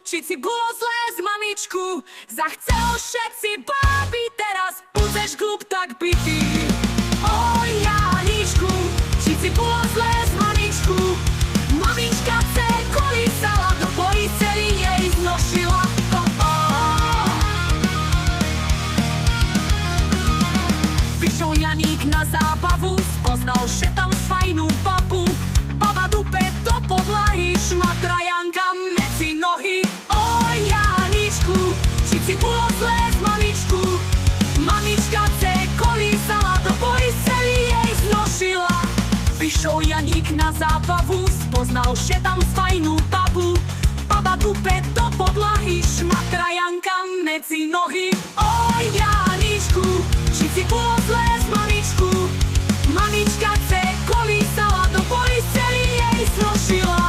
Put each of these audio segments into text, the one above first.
či ci bolo zlé z mamičku. Zachcelo všetci báby, teraz budeš glup tak bytý. Oj Janičku, či ci bolo zlé z mamičku. Mamička chce kolísala, do boji celý jej znošila. Vyšiel Janík na zábavu, spoznal, že tam fajnú babu. Baba dupe do podlahy, šmatra Janka medzi nohy. Oj Janičku, či si bolo zlé z mamičku. Mamička chce kolísala, do boji celý jej znošila. Vyšiel Janík na zábavu, spoznal, že tam fajnú babu. Baba dupe do podlahy, šmatra Janka medzi nohy. Oj Janičku, či si bolo zlé z mamičku. Mamička chce kolísala, do boji celý jej znošila.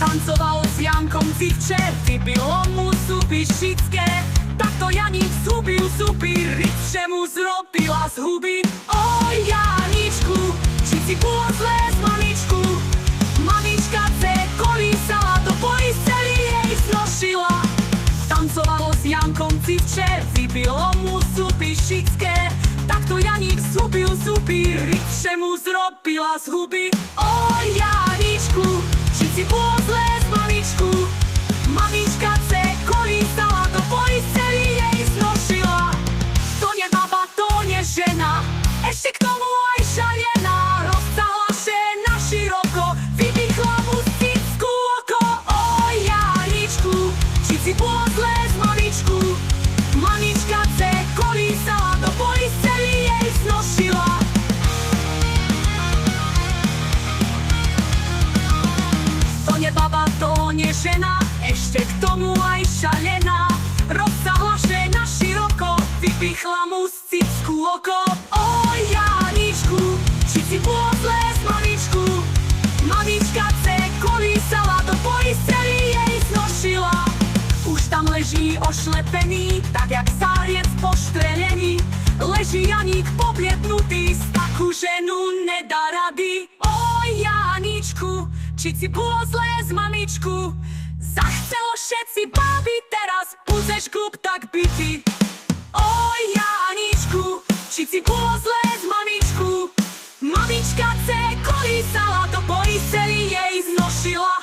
Tancoval s Jankom civče, vybilo mu zuby šické. Takto Janík zubil zuby, rybče mu zrobila z huby. Oj Janičku, či si bolo zlé z mamičku. Mamička chce kolísala, do boji celý jej znošila. Tancovalo s Jankom civče, vybilo mu zuby šické. Takto Janík zubil zuby, rybče mu zrobila z huby. Oj Janičku, či si bolo zlé z mamičku. Mamička chce kolísala, do boji celý jej znošila. To nie baba, to nie žena, ešte k tomu aj šalená. Rozcahla že na široko, vypichla mu z cicku oko. Oj Janičku, či si bolo zlé z mamičku. Mamička chce kolísala, do boji celý jej znošila. To nie baba, to nie žena, ešte k tomu aj šalená. Rozcahla že na široko, vypichla mu z cicku oko. Oj Janičku, či si bolo zlé z mamičku. Mamička chce kolísala, do boji celý jej znošila. Už tam leží ošlepený, tak jak záriec poštrelený. Leží Janík pobliednutý, z takú ženu nedá rady. Oj Janičku, či si bolo zlé z mamičku. Zachcelo všetci báby, teraz budeš glup tak bytý. Oj Janičku, či si bolo zlé z mamičku. Mamička chce kolísala, do boji celý jej znošila.